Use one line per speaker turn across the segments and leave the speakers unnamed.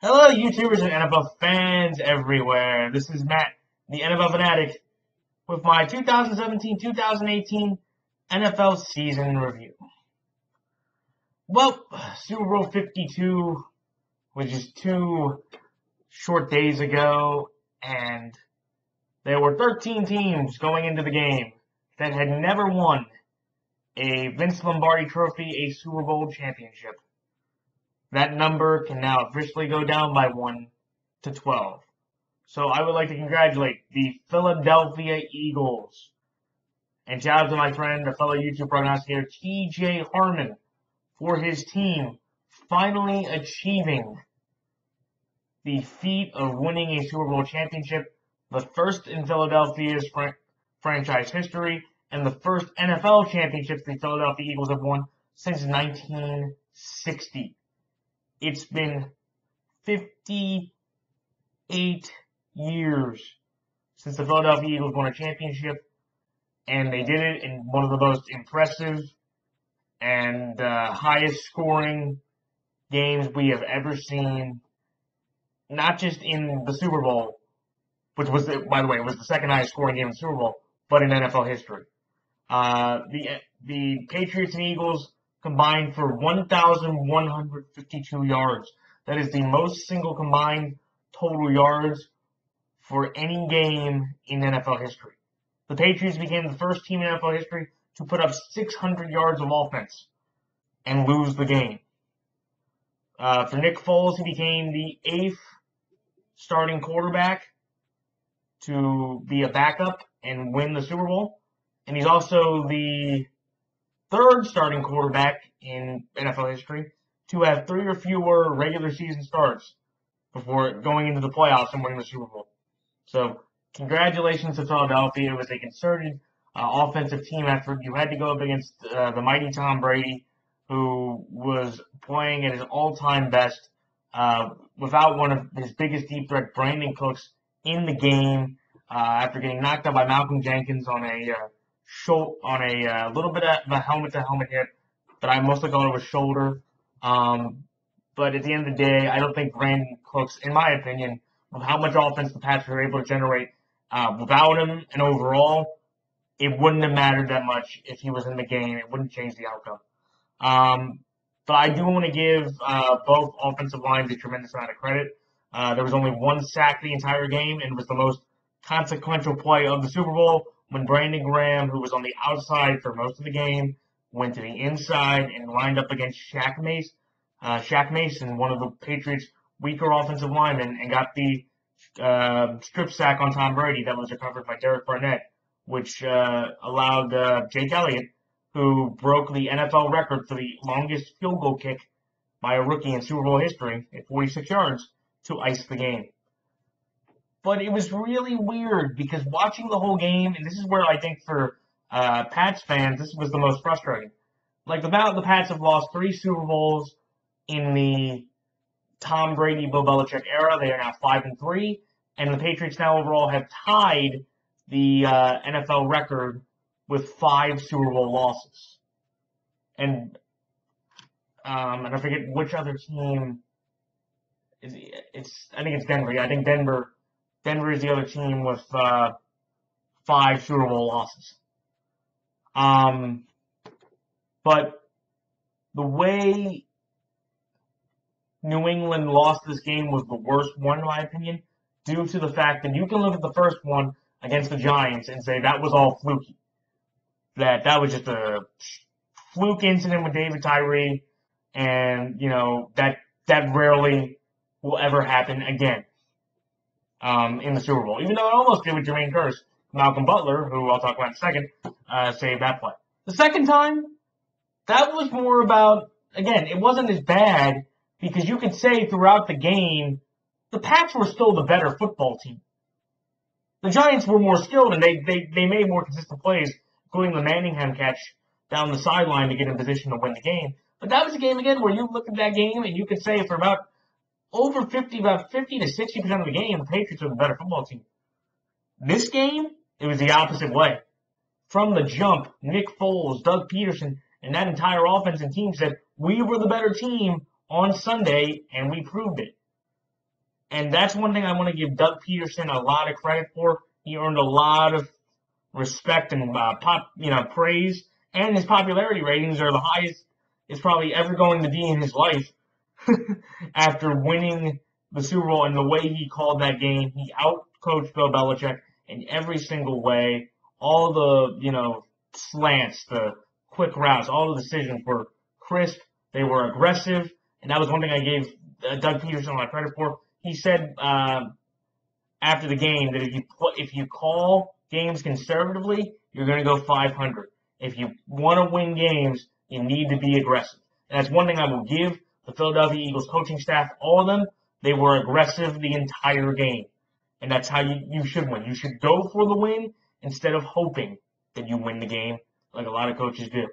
Hello, YouTubers and NFL fans everywhere. This is Matt, the NFL Fanatic, with my 2017-2018 NFL season review. Well, Super Bowl 52 was just 2 short days ago, and there were 13 teams going into the game that had never won a Vince Lombardi Trophy, a Super Bowl championship. That number can now officially go down by 1 to 12. So I would like to congratulate the Philadelphia Eagles. And shout out to my friend, a fellow YouTube prognosticator, TJ Harmon, for his team finally achieving the feat of winning a Super Bowl championship, the first in Philadelphia's franchise history, and the first NFL championship the Philadelphia Eagles have won since 1960. It's been 58 years since the Philadelphia Eagles won a championship, and they did it in one of the most impressive and highest scoring games we have ever seen, not just in the Super Bowl, which was, by the way, it was the second highest scoring game in the Super Bowl, but in NFL history. The Patriots and Eagles combined for 1,152 yards. That is the most single combined total yards for any game in NFL history. The Patriots became the first team in NFL history to put up 600 yards of offense and lose the game. For Nick Foles, he became the 8th starting quarterback to be a backup and win the Super Bowl. And he's also the 3rd starting quarterback in NFL history to have 3 or fewer regular season starts before going into the playoffs and winning the Super Bowl. So, congratulations to Philadelphia. It was a concerted offensive team effort. You had to go up against the mighty Tom Brady, who was playing at his all-time best without one of his biggest deep threat, Brandon Cooks, in the game after getting knocked out by Malcolm Jenkins on a little bit of a helmet-to-helmet hit, but I mostly thought it was shoulder. But at the end of the day, I don't think Brandon Cooks, in my opinion, with how much offense the Pats were able to generate without him, and overall, it wouldn't have mattered that much if he was in the game. It wouldn't change the outcome. But I do want to give both offensive lines a tremendous amount of credit. There was only 1 sack the entire game, and it was the most consequential play of the Super Bowl when Brandon Graham, who was on the outside for most of the game, went to the inside and lined up against Shaq Mason, one of the Patriots' weaker offensive linemen, and got the strip sack on Tom Brady that was recovered by Derek Barnett, which allowed Jake Elliott, who broke the NFL record for the longest field goal kick by a rookie in Super Bowl history at 46 yards, to ice the game. But it was really weird because watching the whole game, and this is where I think for Pats fans, this was the most frustrating. Like, the Pats have lost 3 Super Bowls in the Tom Brady, Bill Belichick era. They are now 5-3, and the Patriots now overall have tied the NFL record with 5 Super Bowl losses. And I forget which other team. I think it's Denver. Yeah, I think Denver is the other team with 5 Super Bowl losses. But the way New England lost this game was the worst one, in my opinion, due to the fact that you can look at the first one against the Giants and say that was all fluky. That was just a fluke incident with David Tyree, and, that rarely will ever happen again in the Super Bowl. Even though it almost did with Jermaine Kearse, Malcolm Butler, who I'll talk about in a second, saved that play. The second time, that was more about, again, it wasn't as bad because you could say throughout the game, the Pats were still the better football team. The Giants were more skilled, and they made more consistent plays, including the Manningham catch down the sideline to get in position to win the game. But that was a game, again, where you look at that game and you could say for about 50 to 60% of the game, the Patriots were the better football team. This game, it was the opposite way. From the jump, Nick Foles, Doug Peterson, and that entire offense and team said, we were the better team on Sunday, and we proved it. And that's one thing I want to give Doug Peterson a lot of credit for. He earned a lot of respect and praise, and his popularity ratings are the highest it's probably ever going to be in his life after winning the Super Bowl and the way he called that game. He outcoached Bill Belichick in every single way. All the, slants, the quick routes, all the decisions were crisp. They were aggressive, and that was one thing I gave Doug Peterson a lot of credit for. He said after the game that if you call games conservatively, you're going to go 500. If you want to win games, you need to be aggressive. And that's one thing I will give the Philadelphia Eagles coaching staff, all of them. They were aggressive the entire game. And that's how you should win. You should go for the win instead of hoping that you win the game like a lot of coaches do.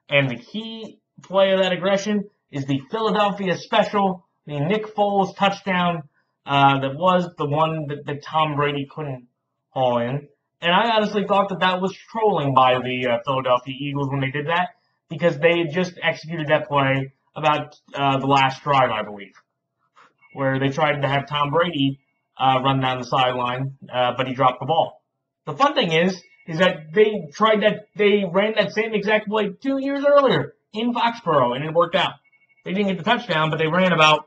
And the key play of that aggression is the Philadelphia special, the Nick Foles touchdown that was the one that Tom Brady couldn't haul in. And I honestly thought that was trolling by the Philadelphia Eagles when they did that, because they had just executed that play about the last drive, I believe, where they tried to have Tom Brady run down the sideline, but he dropped the ball. The fun thing is that they ran that same exact play 2 years earlier in Foxborough, and it worked out. They didn't get the touchdown, but they ran about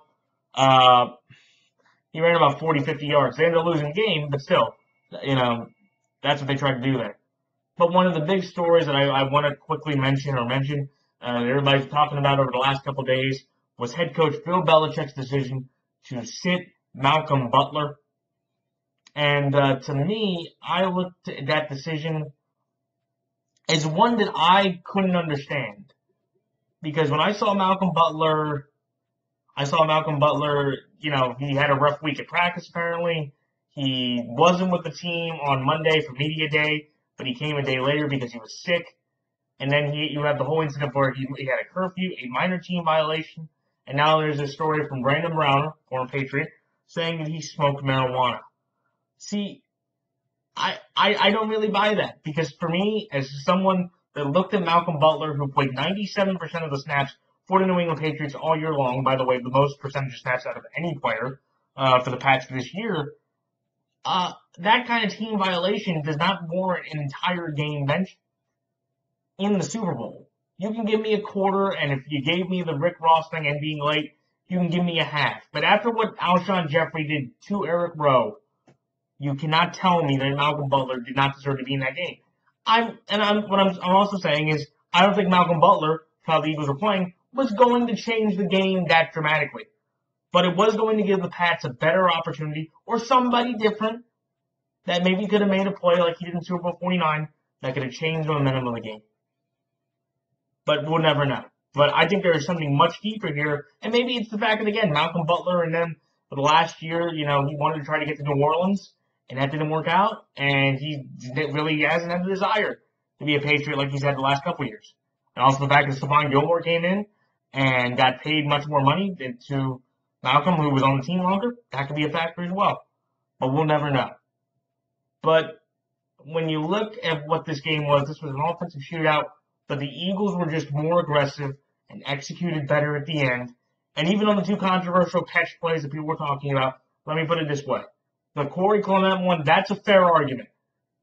40, 50 yards. They ended up losing the game, but still, that's what they tried to do there. But one of the big stories that I want to quickly mention that everybody's talking about over the last couple of days was head coach Bill Belichick's decision to sit Malcolm Butler. And to me, I looked at that decision as one that I couldn't understand. Because when I saw Malcolm Butler, he had a rough week at practice apparently. He wasn't with the team on Monday for media day, but he came a day later because he was sick. And then you have the whole incident where he had a curfew, a minor team violation, and now there's a story from Brandon Browner, former Patriot, saying that he smoked marijuana. See, I don't really buy that, because for me, as someone that looked at Malcolm Butler, who played 97% of the snaps for the New England Patriots all year long, by the way, the most percentage of snaps out of any player for the Pats this year, that kind of team violation does not warrant an entire game bench in the Super Bowl. You can give me a quarter, and if you gave me the Rick Ross thing and being late, you can give me a half. But after what Alshon Jeffrey did to Eric Rowe, you cannot tell me that Malcolm Butler did not deserve to be in that game. I'm also saying is, I don't think Malcolm Butler, how the Eagles were playing, was going to change the game that dramatically. But it was going to give the Pats a better opportunity, or somebody different that maybe could have made a play like he did in Super Bowl 49 that could have changed the momentum of the game. But we'll never know. But I think there is something much deeper here, and maybe it's the fact that, again, Malcolm Butler, and then for the last year, he wanted to try to get to New Orleans, and that didn't work out, and he really hasn't had the desire to be a Patriot like he's had the last couple of years. And also the fact that Stephon Gilmore came in and got paid much more money to Malcolm, who was on the team longer, that could be a factor as well. But we'll never know. But when you look at what this game was, this was an offensive shootout, but the Eagles were just more aggressive and executed better at the end. And even on the two controversial catch plays that people were talking about, let me put it this way. The Corey Clement one, that's a fair argument.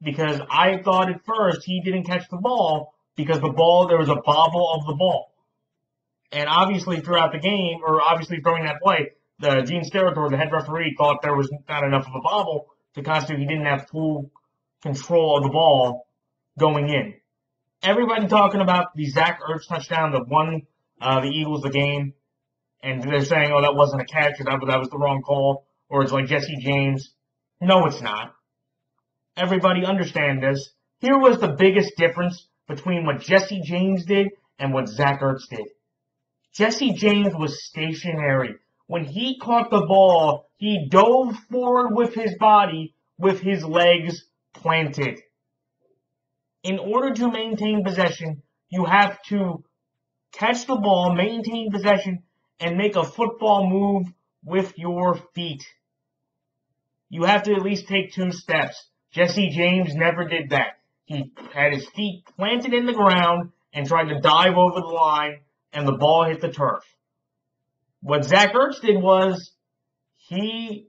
Because I thought at first he didn't catch the ball because there was a bobble of the ball. And obviously throughout the game, or obviously during that play, Gene Steratore, the head referee, thought there was not enough of a bobble to constitute he didn't have full control of the ball going in. Everybody talking about the Zach Ertz touchdown that won the Eagles the game, and they're saying, oh, that wasn't a catch, or that was the wrong call, or it's like Jesse James. No, it's not. Everybody understand this. Here was the biggest difference between what Jesse James did and what Zach Ertz did. Jesse James was stationary. When he caught the ball, he dove forward with his body with his legs planted. In order to maintain possession, you have to catch the ball, maintain possession, and make a football move with your feet. You have to at least take 2 steps. Jesse James never did that. He had his feet planted in the ground and tried to dive over the line, and the ball hit the turf. What Zach Ertz did was he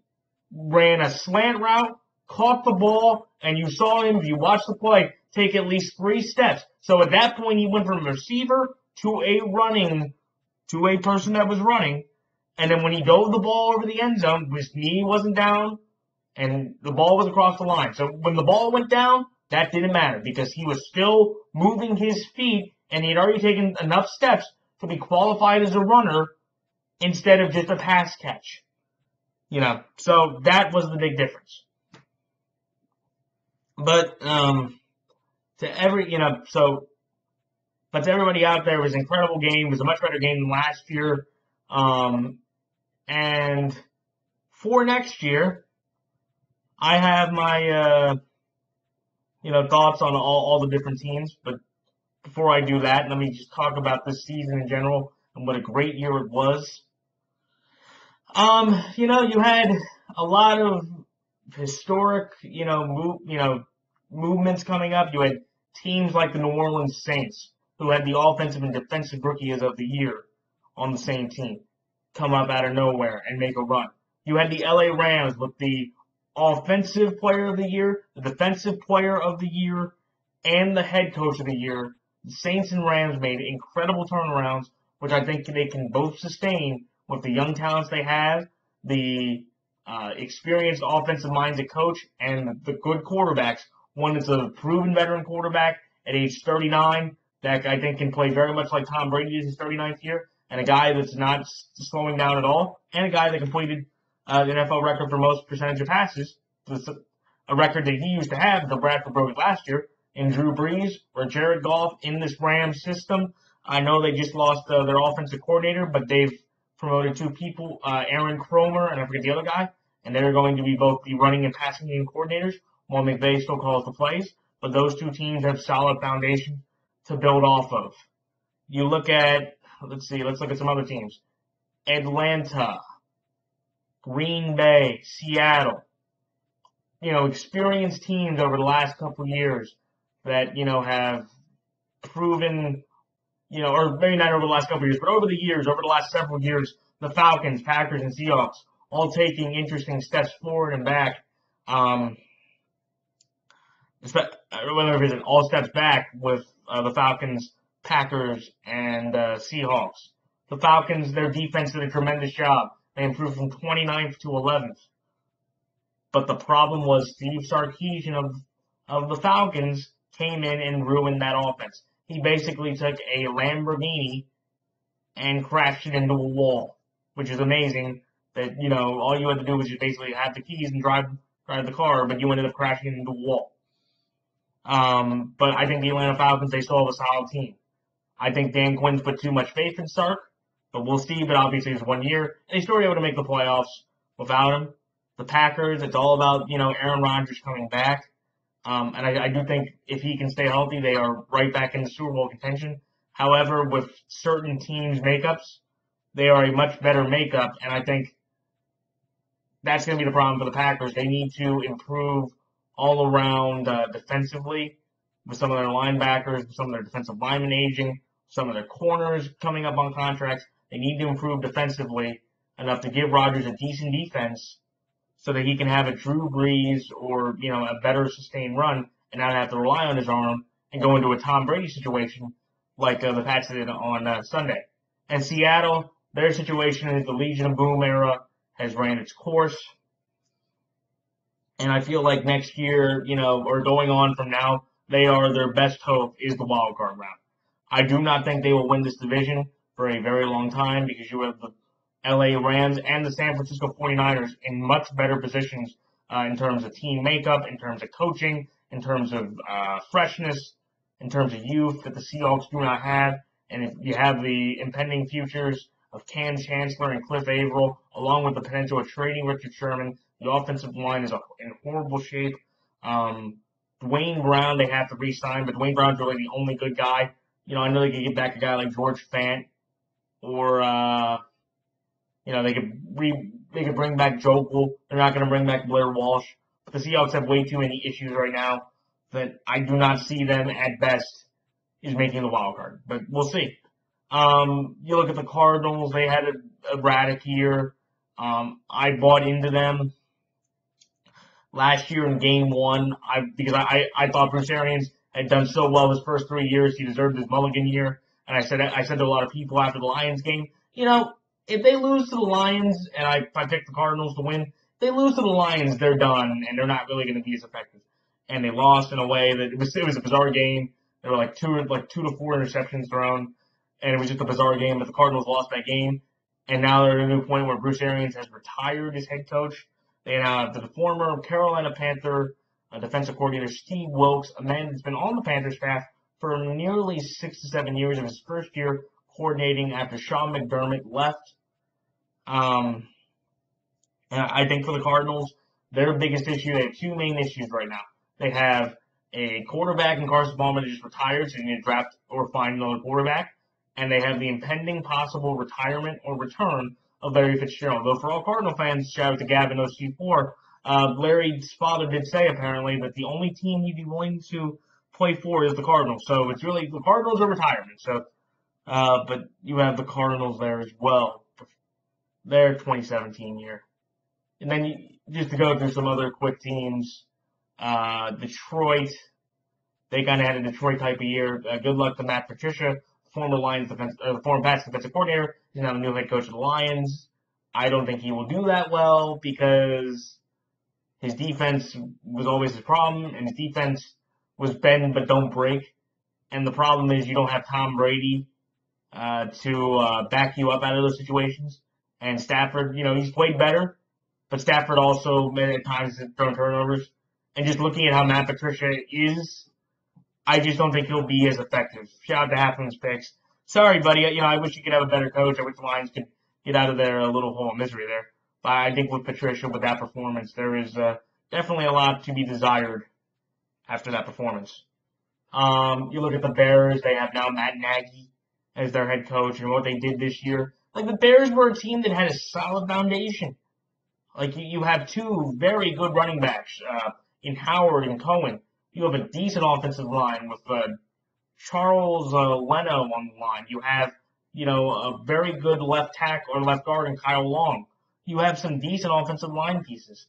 ran a slant route, caught the ball, and you saw him, if you watched the play, take at least 3 steps. So at that point, he went from receiver to a person that was running. And then when he dove the ball over the end zone, his knee wasn't down, and the ball was across the line. So when the ball went down, that didn't matter because he was still moving his feet, and he had already taken enough steps to be qualified as a runner instead of just a pass catch. So that was the big difference. But to everybody out there, it was an incredible game. It was a much better game than last year. And for next year, I have my thoughts on all the different teams. But before I do that, let me just talk about this season in general and what a great year it was. You had a lot of historic, movements coming up. You had teams like the New Orleans Saints, who had the offensive and defensive rookies of the year on the same team, come up out of nowhere and make a run. You had the LA Rams with the offensive player of the year, the defensive player of the year, and the head coach of the year. The Saints and Rams made incredible turnarounds, which I think they can both sustain with the young talents they have, the experienced offensive-minded coach, and the good quarterbacks. One that's a proven veteran quarterback at age 39 that I think can play very much like Tom Brady in his 39th year, and a guy that's not slowing down at all, and a guy that completed the NFL record for most percentage of passes, a record that he used to have until Bradford broke it last year, in Drew Brees or Jared Goff in this Rams system. I know they just lost their offensive coordinator, but they've promoted 2 people, Aaron Cromer and I forget the other guy, and they're going to be both the running and passing game coordinators while McVay still calls the plays. But those 2 teams have solid foundation to build off of. You look at, let's look at some other teams. Atlanta, Green Bay, Seattle. Experienced teams over the last couple of years that, have proven, or maybe not over the last couple of years, but over the last several years, the Falcons, Packers, and Seahawks all taking interesting steps forward and back. Whether it's all steps back with the Falcons, Packers, and Seahawks. The Falcons, their defense did a tremendous job. They improved from 29th to 11th. But the problem was Steve Sarkisian of the Falcons came in and ruined that offense. He basically took a Lamborghini and crashed it into a wall, which is amazing that, all you had to do was just basically have the keys and drive the car, but you ended up crashing into a wall. But I think the Atlanta Falcons, they still have a solid team. I think Dan Quinn's put too much faith in Sark, but we'll see. But obviously it's 1 year. And they still were able to make the playoffs without him. The Packers, it's all about, Aaron Rodgers coming back. And I do think if he can stay healthy, they are right back in the Super Bowl contention. However, with certain teams' makeups, they are a much better makeup, and I think that's going to be the problem for the Packers. They need to improve all around defensively with some of their linebackers, with some of their defensive linemen aging, some of their corners coming up on contracts. They need to improve defensively enough to give Rodgers a decent defense so that he can have a Drew Brees or, a better sustained run and not have to rely on his arm and go into a Tom Brady situation like the Pats did on Sunday. And Seattle, their situation is the Legion of Boom era has ran its course. And I feel like next year, or going on from now, their best hope is the wild card round. I do not think they will win this division for a very long time because you have the LA Rams and the San Francisco 49ers in much better positions in terms of team makeup, in terms of coaching, in terms of freshness, in terms of youth that the Seahawks do not have. And if you have the impending futures of Cam Chancellor and Cliff Averill, along with the potential of trading Richard Sherman, the offensive line is in horrible shape. Dwayne Brown, they have to re-sign, but Dwayne Brown's really the only good guy. I know they could get back a guy like George Fant, or they could bring back Jokel. They're not going to bring back Blair Walsh. But the Seahawks have way too many issues right now that I do not see them at best is making the wild card. But we'll see. You look at the Cardinals; they had a erratic year. I bought into them last year in Game 1, because I thought Bruce Arians had done so well his first 3 years, he deserved his mulligan year. And I said to a lot of people after the Lions game, if they lose to the Lions, and I picked the Cardinals to win, if they lose to the Lions, they're done, and they're not really going to be as effective. And they lost in a way that it was a bizarre game. There were like two to four interceptions thrown, and it was just a bizarre game. But the Cardinals lost that game, and now they're at a new point where Bruce Arians has retired as head coach. They now have the former Carolina Panther defensive coordinator Steve Wilks, a man that's been on the Panther staff for nearly 6 to 7 years of his first year coordinating after Sean McDermott left. And I think for the Cardinals, their biggest issue, they have two main issues right now. They have a quarterback in Carson Palmer that just retired, so you need to draft or find another quarterback. And they have the impending possible retirement or return of Larry Fitzgerald. Though for all Cardinal fans, shout out to Gavin OC4, Larry's father did say apparently that the only team he'd be willing to play for is the Cardinals. So it's really the Cardinals are retirement. So, but you have the Cardinals there as well. Their 2017 year. And then just to go through some other quick teams, Detroit, they kind of had a Detroit type of year. Good luck to Matt Patricia, former Pats defensive coordinator. He's now the new head coach of the Lions. I don't think he will do that well because his defense was always his problem, and his defense was bend but don't break. And the problem is you don't have Tom Brady to back you up out of those situations. And Stafford, he's played better, but Stafford also at times has thrown turnovers. And just looking at how Matt Patricia is, I just don't think he'll be as effective. Shout out to Halfman's picks. Sorry, buddy. I wish you could have a better coach. I wish the Lions could get out of their little hole of misery there. But I think with Patricia, with that performance, there is definitely a lot to be desired after that performance. You look at the Bears. They have now Matt Nagy as their head coach, and what they did this year. Like, the Bears were a team that had a solid foundation. Like, you have two very good running backs in Howard and Cohen. You have a decent offensive line with Charles Leno on the line. You have, a very good left tackle or left guard in Kyle Long. You have some decent offensive line pieces.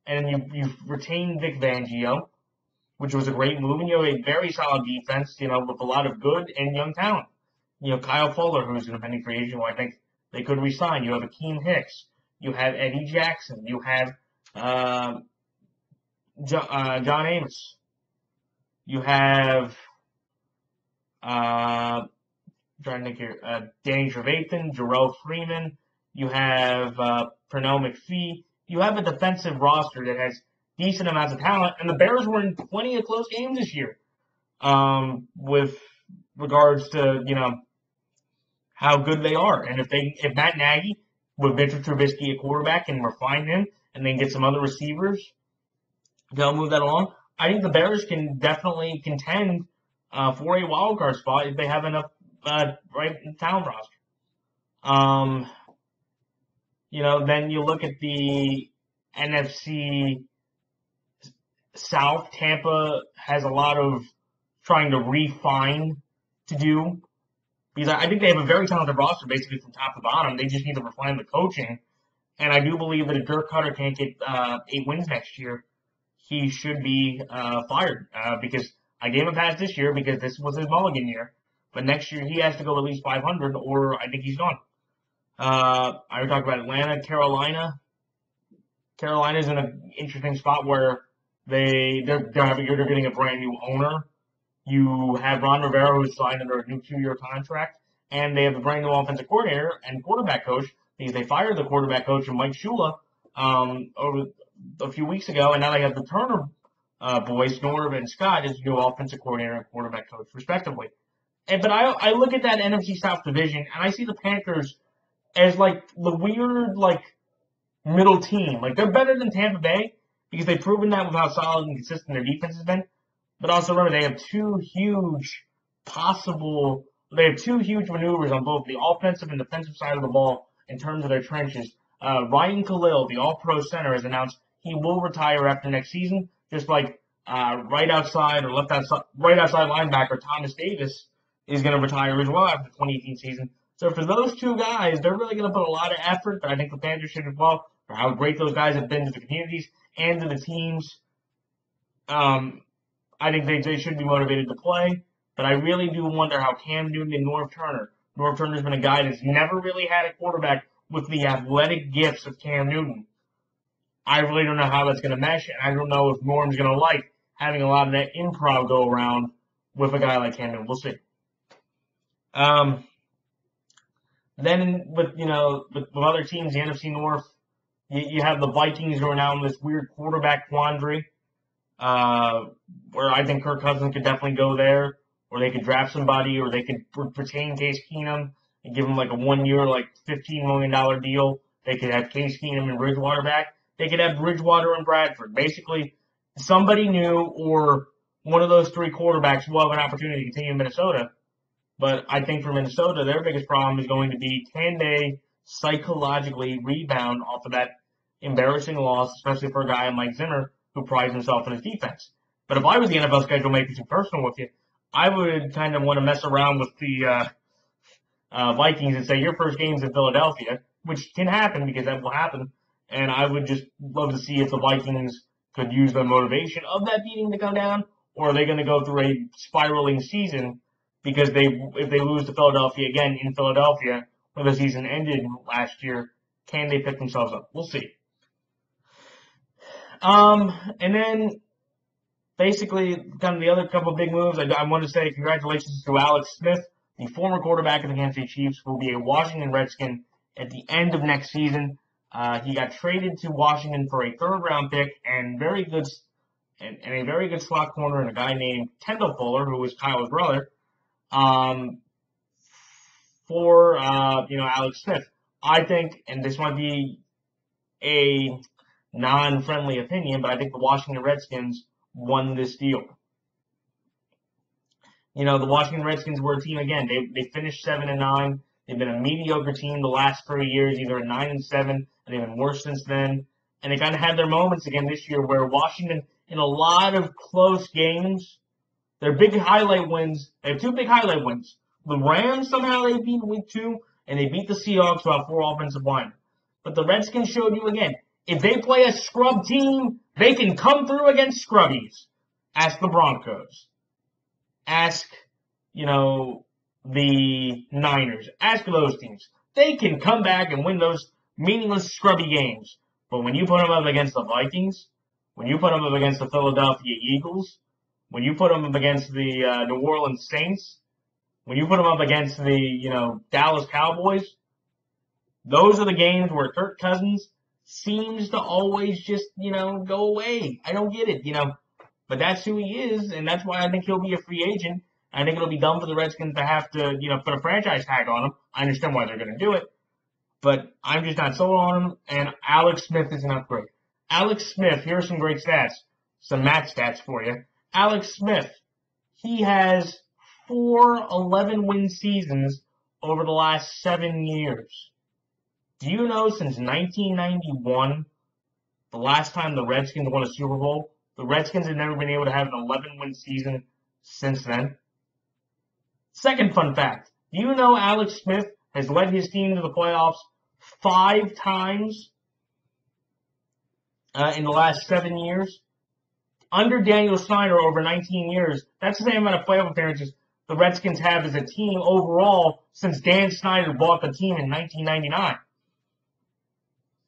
And you've retained Vic Fangio, which was a great move. And you have a very solid defense, with a lot of good and young talent. Kyle Fuller, who's an impending free agent, who I think they could re-sign. You have Akeem Hicks. You have Eddie Jackson. You have John Amos. You have trying to think here, Danny Trevathan, Jarrell Freeman. You have Pernell McPhee. You have a defensive roster that has decent amounts of talent, and the Bears were in plenty of close games this year. With regards to how good they are, and if Matt Nagy with Victor Trubisky at quarterback and refine him, and then get some other receivers, they'll move that along. I think the Bears can definitely contend for a wild card spot if they have enough right talent roster. Then you look at the NFC South. Tampa has a lot of trying to refine to do. Because I think they have a very talented roster basically from top to bottom. They just need to refine the coaching. And I do believe that if Dirk Cutter can't get 8 wins next year, he should be fired. Because I gave him a pass this year because this was his mulligan year. But next year he has to go at least 500 or I think he's gone. I already talked about Atlanta, Carolina. Carolina's in an interesting spot where they're getting a brand new owner. You have Ron Rivera, who's signed under a new 2-year contract, and they have a brand new offensive coordinator and quarterback coach because they fired the quarterback coach and Mike Shula over a few weeks ago, and now they have the Turner boys, Norv and Scott, as new offensive coordinator and quarterback coach, respectively. But I look at that NFC South division, and I see the Panthers as like the weird middle team. Like, they're better than Tampa Bay because they've proven that with how solid and consistent their defense has been. But also remember, they have two huge maneuvers on both the offensive and defensive side of the ball in terms of their trenches. Ryan Khalil, the all-pro center, has announced he will retire after next season, just like right outside linebacker Thomas Davis is going to retire as well after the 2018 season. So for those two guys, they're really going to put a lot of effort, but I think the Panthers should as well. for how great those guys have been to the communities and to the teams. I think they should be motivated to play, but I really do wonder how Cam Newton and Norv Turner's been a guy that's never really had a quarterback with the athletic gifts of Cam Newton. I really don't know how that's going to mesh, and I don't know if Norm's going to like having a lot of that improv go around with a guy like Cam Newton. We'll see. Then with other teams, the NFC North, you have the Vikings who are now in this weird quarterback quandary, where I think Kirk Cousins could definitely go there, or they could draft somebody, or they could retain Case Keenum and give him like a 1 year, like $15 million deal. They could have Case Keenum and Bridgewater back. They could have Bridgewater and Bradford. Basically, somebody new or one of those three quarterbacks will have an opportunity to continue in Minnesota. But I think for Minnesota, their biggest problem is going to be, can they psychologically rebound off of that embarrassing loss, especially for a guy like Mike Zimmer, who prides himself on his defense. But if I was the NFL schedule maker, too personal with you, I would kind of want to mess around with the Vikings and say your first game's in Philadelphia, which can happen because that will happen. And I would just love to see if the Vikings could use the motivation of that beating to come down, or are they going to go through a spiraling season because if they lose to Philadelphia again in Philadelphia, where the season ended last year, can they pick themselves up? We'll see. And then basically, kind of the other couple of big moves, I want to say congratulations to Alex Smith, the former quarterback of the Kansas City Chiefs, who will be a Washington Redskin at the end of next season. He got traded to Washington for a third-round pick and a very good slot corner, and a guy named Kendall Fuller, who was Kyle's brother, for Alex Smith. I think, and this might be a non-friendly opinion, but I think the Washington Redskins won this deal. The Washington Redskins were a team, again, they finished 7-9. They've been a mediocre team the last 3 years, either at 9-7, and they've been worse since then. And they kind of had their moments again this year where Washington, in a lot of close games, their big highlight wins, they have two big highlight wins. The Rams, somehow they beat week 2, and they beat the Seahawks who have 4 offensive linemen. But the Redskins showed you again, if they play a scrub team, they can come through against scrubbies. Ask the Broncos. Ask, the Niners. Ask those teams. They can come back and win those meaningless, scrubby games. But when you put them up against the Vikings, when you put them up against the Philadelphia Eagles, when you put them up against the New Orleans Saints, when you put them up against the, Dallas Cowboys, those are the games where Kirk Cousins seems to always just, go away. I don't get it, But that's who he is, and that's why I think he'll be a free agent. I think it'll be dumb for the Redskins to have to, put a franchise tag on him. I understand why they're going to do it, but I'm just not sold on him, and Alex Smith is an upgrade. Alex Smith, here are some great stats, some math stats for you. Alex Smith, he has 4 11-win seasons over the last 7 years. Do you know since 1991, the last time the Redskins won a Super Bowl, the Redskins have never been able to have an 11-win season since then? Second fun fact, do you know Alex Smith has led his team to the playoffs 5 times in the last 7 years? Under Daniel Snyder over 19 years, that's the same amount of playoff appearances the Redskins have as a team overall since Dan Snyder bought the team in 1999.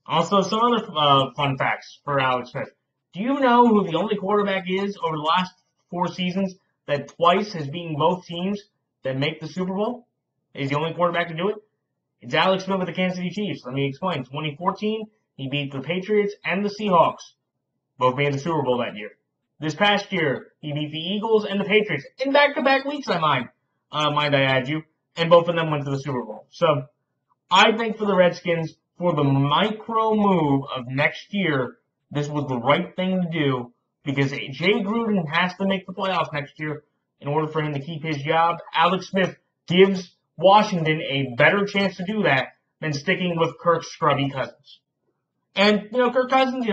Also, some other fun facts for Alex Smith. Do you know who the only quarterback is over the last 4 seasons that twice has beaten both teams that make the Super Bowl? He's the only quarterback to do it? It's Alex Smith with the Kansas City Chiefs. Let me explain. 2014, he beat the Patriots and the Seahawks. Both made the Super Bowl that year. This past year, he beat the Eagles and the Patriots in back-to-back weeks, mind I add you, and both of them went to the Super Bowl. So, I think for the Redskins, for the micro move of next year, this was the right thing to do because Jay Gruden has to make the playoffs next year in order for him to keep his job. Alex Smith gives Washington a better chance to do that than sticking with Kirk's scrubby Cousins. And, Kirk Cousins,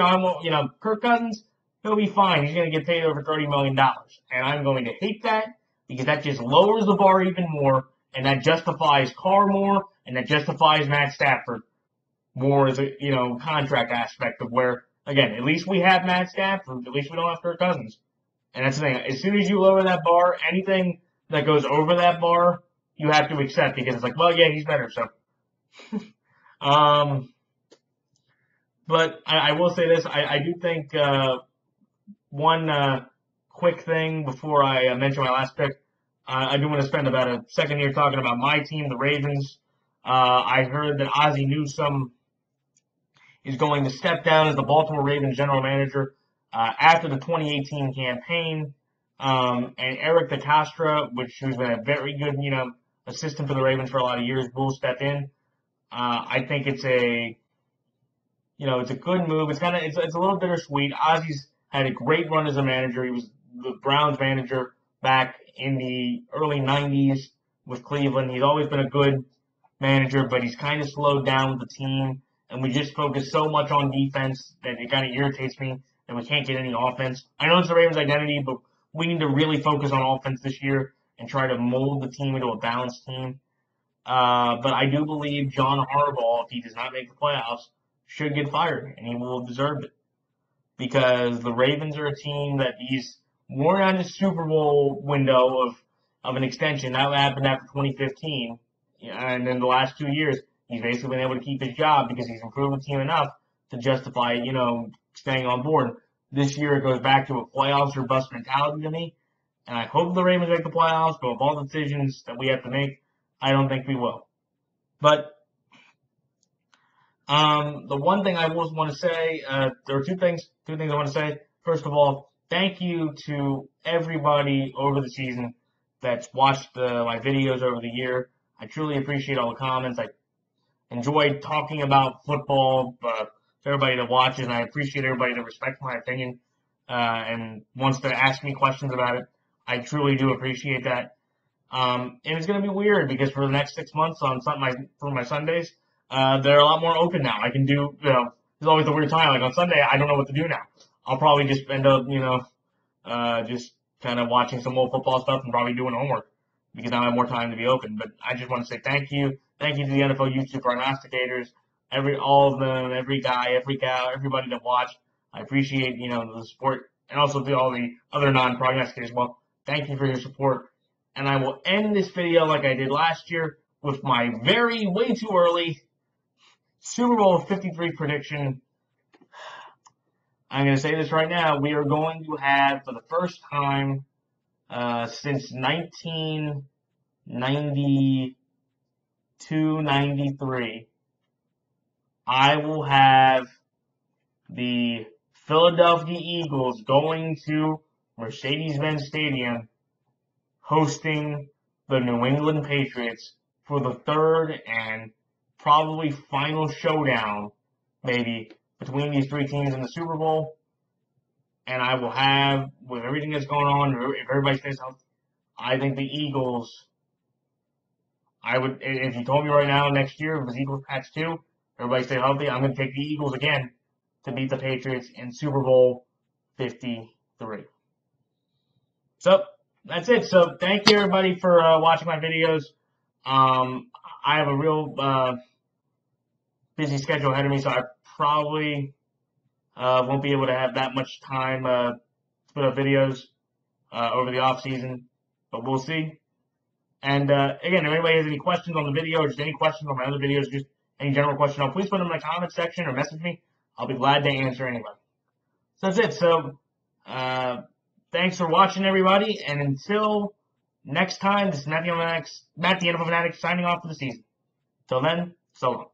Kirk Cousins, he'll be fine. He's going to get paid over $30 million. And I'm going to hate that because that just lowers the bar even more, and that justifies Carr more, and that justifies Matt Stafford more as a, contract aspect of where, again, at least we have Matt Stafford, at least we don't have Kirk Cousins. And that's the thing. As soon as you lower that bar, anything that goes over that bar, you have to accept because it's like, well, yeah, he's better. So, um, but I will say this. I do think one quick thing before I mention my last pick. I do want to spend about a second here talking about my team, the Ravens. I heard that Ozzie Newsome is going to step down as the Baltimore Ravens general manager after the 2018 campaign. And Eric DeCastra, who's been a very good, assistant for the Ravens for a lot of years, will step in. I think it's it's a good move. It's a little bittersweet. Ozzie's had a great run as a manager. He was the Browns manager back in the early 90s with Cleveland. He's always been a good manager, but he's kind of slowed down with the team. And we just focus so much on defense that it kind of irritates me that we can't get any offense. I know it's the Ravens' identity, but we need to really focus on offense this year and try to mold the team into a balanced team. But I do believe John Harbaugh, if he does not make the playoffs, should get fired, and he will deserve it. Because the Ravens are a team that we're on the Super Bowl window of an extension. That happened after 2015. And in the last 2 years, he's basically been able to keep his job because he's improved the team enough to justify, staying on board. This year, it goes back to a playoffs or bust mentality to me. And I hope the Ravens make the playoffs, but with all the decisions that we have to make, I don't think we will. But the one thing I always want to say, there are two things I want to say. First of all, thank you to everybody over the season that's watched my videos over the year. I truly appreciate all the comments. I enjoyed talking about football to everybody that watches, and I appreciate everybody that respects my opinion and wants to ask me questions about it. I truly do appreciate that. And it's going to be weird because for the next 6 months for my Sundays, they're a lot more open now. I can do, there's always a weird time. Like on Sunday, I don't know what to do now. I'll probably just end up, just kind of watching some old football stuff and probably doing homework because now I have more time to be open. But I just want to say thank you. Thank you to the NFL YouTube prognosticators, all of them, every guy, every gal, everybody that watched. I appreciate, the support, and also to all the other non-prognosticators. Well, thank you for your support. And I will end this video like I did last year with my way too early Super Bowl 53 prediction. I'm going to say this right now. We are going to have, for the first time since 1992-93, I will have the Philadelphia Eagles going to Mercedes-Benz Stadium hosting the New England Patriots for the third and probably final showdown, maybe, between these three teams in the Super Bowl. And I will have, with everything that's going on, if everybody stays healthy, I think the Eagles, if you told me right now next year, if it was Eagles-Pats 2, everybody stay healthy, I'm going to take the Eagles again to beat the Patriots in Super Bowl 53. So, that's it. So, thank you everybody for watching my videos. I have a real busy schedule ahead of me, so I probably won't be able to have that much time to put up videos over the off season, but we'll see. And again, if anybody has any questions on the video, or just any questions on my other videos, just any general question, please put them in the comment section or message me. I'll be glad to answer anybody. So that's it. So thanks for watching, everybody, and until next time, this is Matt the NFL Fanatic signing off for the season. Till then, so long.